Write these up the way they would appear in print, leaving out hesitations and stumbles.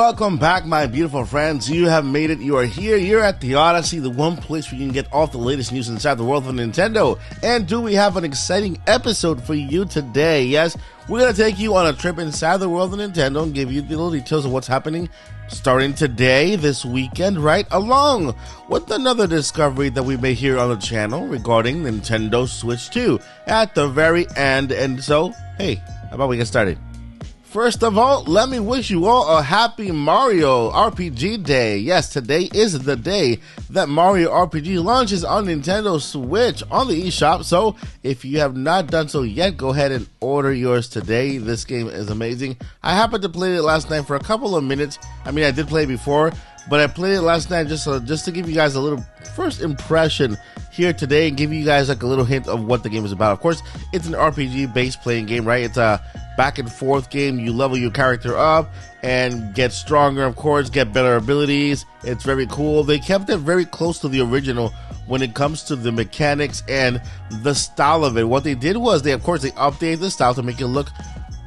Welcome back, my beautiful friends. You have made it. You are here. You're at the Odyssey, the one place where you can get all the latest news inside the world of Nintendo. And do we have an exciting episode for you today? Yes, we're going to take you on a trip inside the world of Nintendo and give you the little details of what's happening starting today, this weekend, right along with another discovery that we may hear on the channel regarding Nintendo Switch 2 at the very end. And so, hey, how about we get started? First of all, let me wish you all a happy Mario RPG Day. Yes, today is the day that Mario RPG launches on Nintendo Switch on the eShop. So if you have not done so yet, go ahead and order yours today. This game is amazing. I happened to play it last night for a couple of minutes. I mean, I did play it before, but I played it last night just to give you guys a little first impression here today and give you guys like a little hint of what the game is about. Of course, it's an RPG based playing game, right? It's a back and forth game. You level your character up and get stronger, of course, get better abilities. It's very cool. They kept it very close to the original when it comes to the mechanics and the style of it. What they did was they updated the style to make it look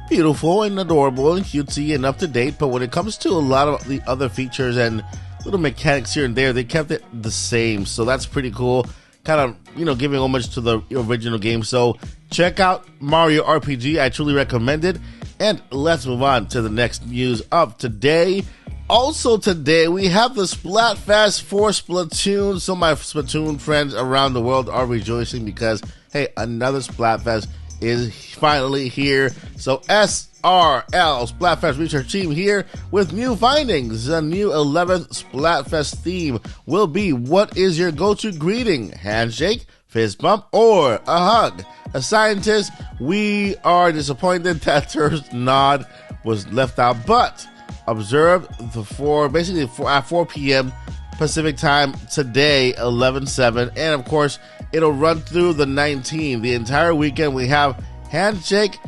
beautiful and adorable and cutesy and up to date. But when it comes to a lot of the other features and little mechanics here and there, they kept it the same. So that's pretty cool. Kind of, giving homage to the original game. So check out Mario RPG. I truly recommend it. And let's move on to the next news of today. Also today, we have the Splatfest for Splatoon. So my Splatoon friends around the world are rejoicing because, hey, another Splatfest is finally here. So SRL, Splatfest Research Team, here with new findings. The new 11th Splatfest theme will be: what is your go-to greeting? Handshake, fist bump, or a hug? A scientist, we are disappointed that Turf's nod was left out, but observe at 4 p.m. Pacific time today, 11/7, and of course it'll run through the 19th. The entire weekend we have handshake,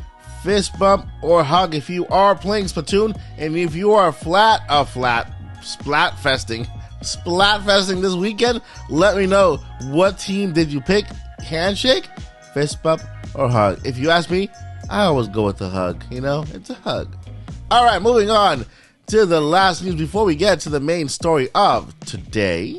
fist bump, or hug if you are playing Splatoon, and if you are splatfesting this weekend, let me know what team did you pick: handshake, fist bump, or hug. If you ask me, I always go with the hug. It's a hug. All right, moving on to the last news before we get to the main story of today.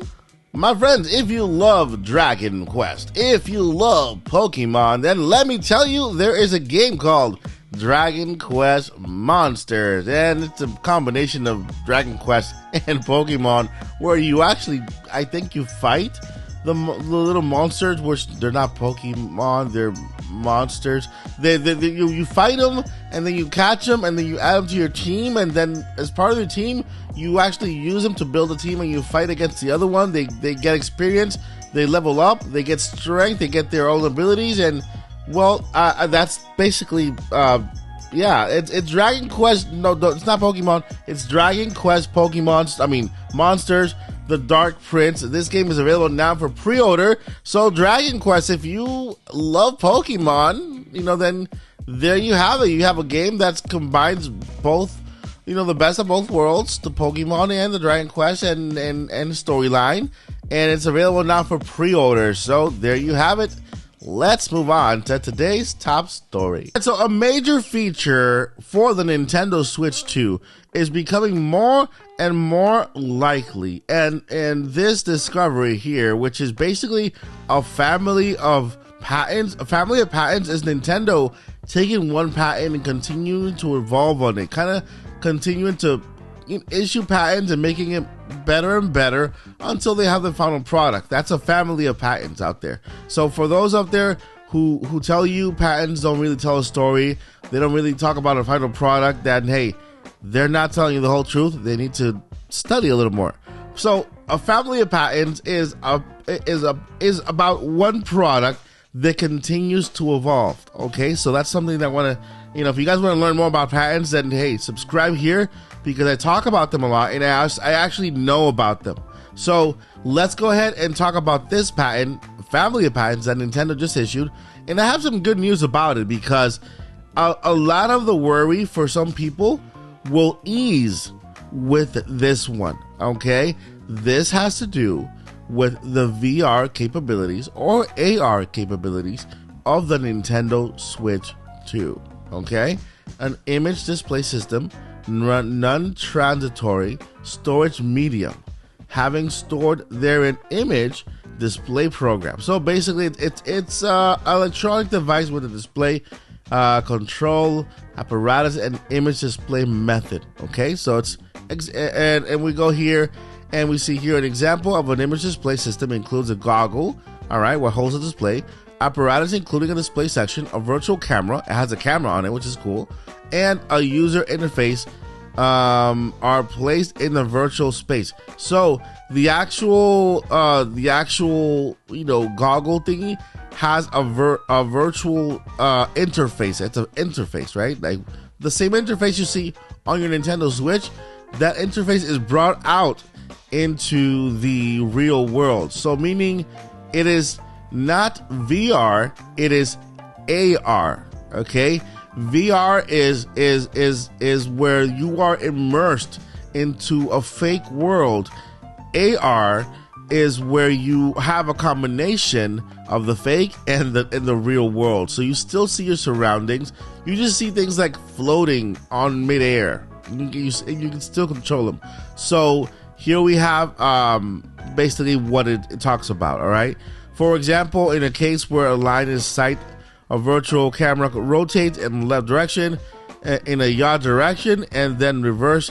My friends, if you love Dragon Quest, if you love Pokemon, then let me tell you, there is a game called Dragon Quest Monsters, and it's a combination of Dragon Quest and Pokemon, where you actually, I think you fight the little monsters, which they're not Pokemon, they're monsters. You fight them, and then you catch them, and then you add them to your team, and then as part of your team, you actually use them to build a team, and you fight against the other one. They get experience, they level up, they get strength, they get their own abilities, and well, that's basically, it's Dragon Quest. No, it's not Pokemon. It's Dragon Quest Monsters, the Dark Prince. This game is available now for pre-order. So Dragon Quest, if you love Pokemon, then there you have it. You have a game that combines both, the best of both worlds, the Pokemon and the Dragon Quest and storyline. And it's available now for pre-order. So there you have it. Let's move on to today's top story. So a major feature for the Nintendo Switch 2 is becoming more and more likely. And this discovery here, which is basically a family of patents, is Nintendo taking one patent and continuing to evolve on it, kind of continuing to issue patents and making it better and better until they have the final product. That's a family of patents out there. So for those out there who tell you patents don't really tell a story, they don't really talk about a final product, then hey, they're not telling you the whole truth. They need to study a little more. So a family of patents is about one product that continues to evolve. Okay, so that's something that I want to, if you guys want to learn more about patents, then hey, subscribe here, because I talk about them a lot and I actually know about them. So let's go ahead and talk about this family of patents that Nintendo just issued. And I have some good news about it, because a lot of the worry for some people will ease with this one. Okay, this has to do with the VR capabilities or AR capabilities of the Nintendo Switch 2. Okay, an image display system non-transitory storage medium, having stored therein image display program. So basically, it's electronic device with a display control apparatus and image display method. Okay, so it's and we go here and we see here an example of an image display system includes a goggle, all right, what holds the display apparatus, including a display section, a virtual camera, it has a camera on it, which is cool, and a user interface are placed in the virtual space. So the actual goggle thingy has a virtual interface. It's an interface, right? Like the same interface you see on your Nintendo Switch. That interface is brought out into the real world. So meaning it is not VR, it is AR. Okay, VR is where you are immersed into a fake world. AR is where you have a combination of the fake and the real world. So you still see your surroundings. You just see things like floating on midair. You can still control them. So here we have basically what it talks about. All right. For example, in a case where a line is sight, a virtual camera rotates in the left direction, in a yaw direction, and then reverse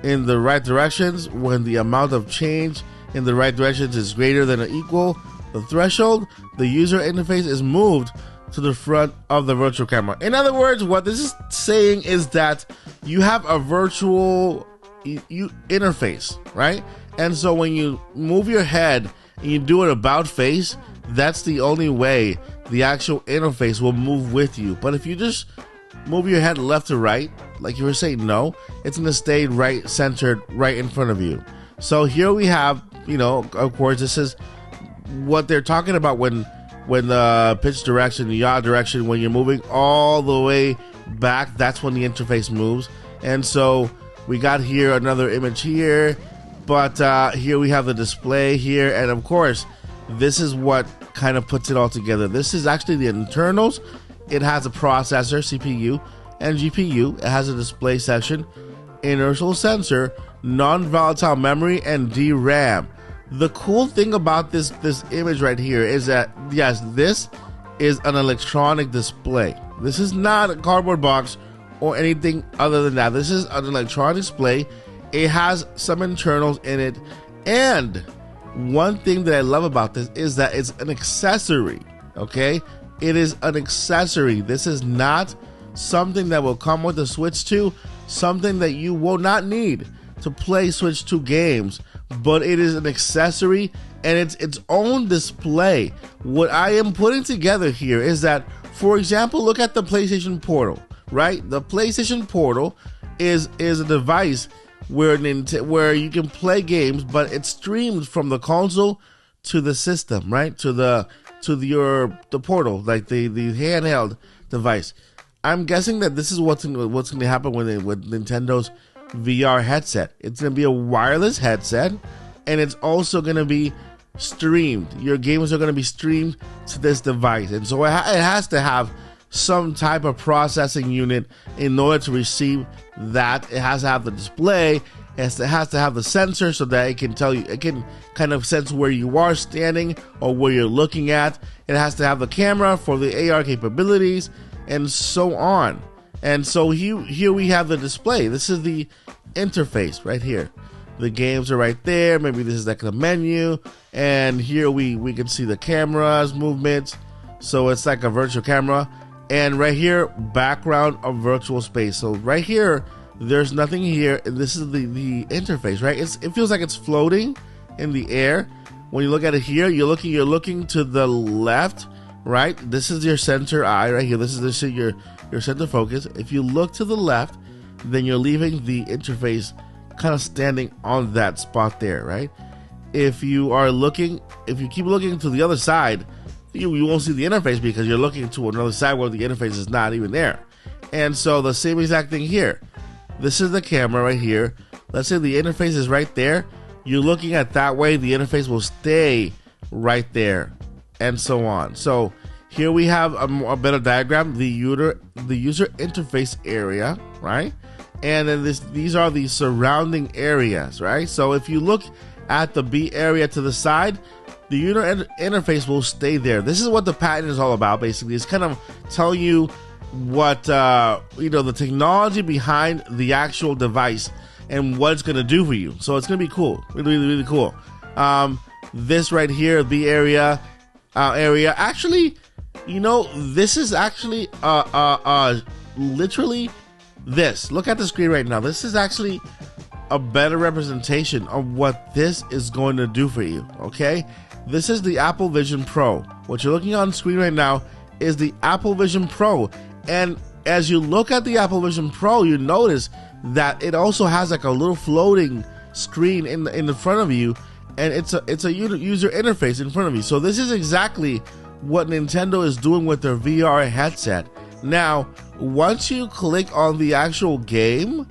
in the right directions when the amount of change in the right directions is greater than or equal the threshold, the user interface is moved to the front of the virtual camera. In other words, what this is saying is that you have a virtual interface, right? And so when you move your head and you do an about face, that's the only way the actual interface will move with you. But if you just move your head left to right, like you were saying, no, it's going to stay right centered right in front of you. So here we have, of course, this is what they're talking about when the pitch direction, the yaw direction, when you're moving all the way back, that's when the interface moves. And so we got here another image here, but here we have the display here, and of course this is what kind of puts it all together. This is actually the internals. It has a processor, CPU, and GPU. It has a display section, inertial sensor, non-volatile memory, and DRAM. The cool thing about this image right here is that, yes, this is an electronic display. This is not a cardboard box or anything other than that. This is an electronic display. It has some internals in it, and one thing that I love about this is that it's an accessory. Okay, it is an accessory. This is not something that will come with the Switch 2, something that you will not need to play Switch 2 games, but it is an accessory and it's its own display. What I am putting together here is that, for example, look at the PlayStation Portal, right? The PlayStation Portal is a device where you can play games, but it's streamed from the console to the system, right? To the portal, like the handheld device. I'm guessing that this is what's going to happen with Nintendo's VR headset. It's going to be a wireless headset, and it's also going to be streamed. Your games are going to be streamed to this device, and so it has to have some type of processing unit in order to receive that. It has to have the display. It has to have the sensor so that it can tell you, it can kind of sense where you are standing or where you're looking at. It has to have the camera for the AR capabilities and so on. And so here we have the display. This is the interface right here. The games are right there. Maybe this is like the menu, and here we can see the camera's movements. So it's like a virtual camera. And right here, background of virtual space. So right here, there's nothing here. This is the interface, right? It feels like it's floating in the air. When you look at it here, you're looking to the left, right? This is your center eye right here. This is your center focus. If you look to the left, then you're leaving the interface kind of standing on that spot there, right? If you keep looking to the other side, you won't see the interface because you're looking to another side where the interface is not even there. And so the same exact thing here. This is the camera right here. Let's say the interface is right there. You're looking at that way, the interface will stay right there, and so on. So here we have a better diagram. The user interface area, right? and then these are the surrounding areas, right? So if you look at the B area to the side, the user interface will stay there. This is what the patent is all about, basically. It's kind of telling you what, the technology behind the actual device and what it's going to do for you. So it's going to be cool. Really, really, really cool. This right here, the area, actually, this is actually, literally this. Look at the screen right now. This is actually a better representation of what this is going to do for you, okay? This is the Apple Vision Pro. What you're looking on screen right now is the Apple Vision Pro. And as you look at the Apple Vision Pro, you notice that it also has like a little floating screen in the front of you, and it's a user interface in front of you. So this is exactly what Nintendo is doing with their VR headset. Now, once you click on the actual game,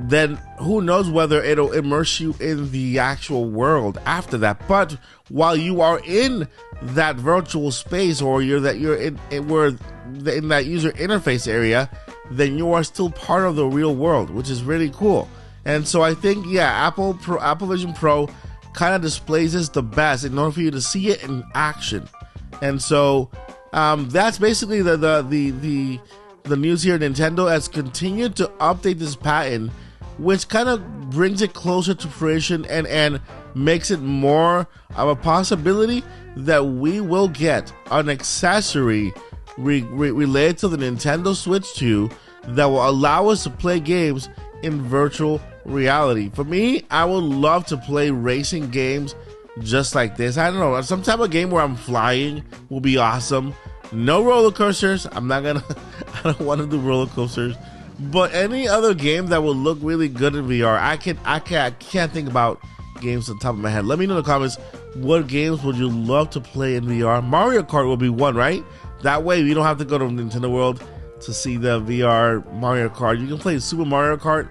then who knows whether it'll immerse you in the actual world after that. But while you are in that virtual space, or you're in that user interface area, then you are still part of the real world, which is really cool. And so I think, Apple Vision Pro kind of displays this the best in order for you to see it in action. And so that's basically the news here. Nintendo has continued to update this patent, which kind of brings it closer to fruition and makes it more of a possibility that we will get an accessory related to the Nintendo Switch 2 that will allow us to play games in virtual reality. For me, I would love to play racing games just like this. I don't know, some type of game where I'm flying will be awesome. No roller coasters. I don't want to do roller coasters. But any other game that will look really good in VR, I can't think about games on top of my head. Let me know in the comments, what games would you love to play in VR? Mario Kart will be one, right? That way we don't have to go to Nintendo World to see the VR Mario Kart. You can play Super Mario Kart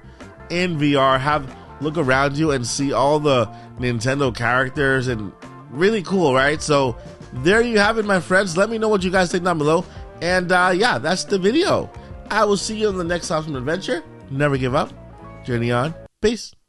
in VR, look around you and see all the Nintendo characters, and really cool, right? So there you have it, my friends. Let me know what you guys think down below. And that's the video. I will see you on the next awesome adventure. Never give up. Journey on. Peace.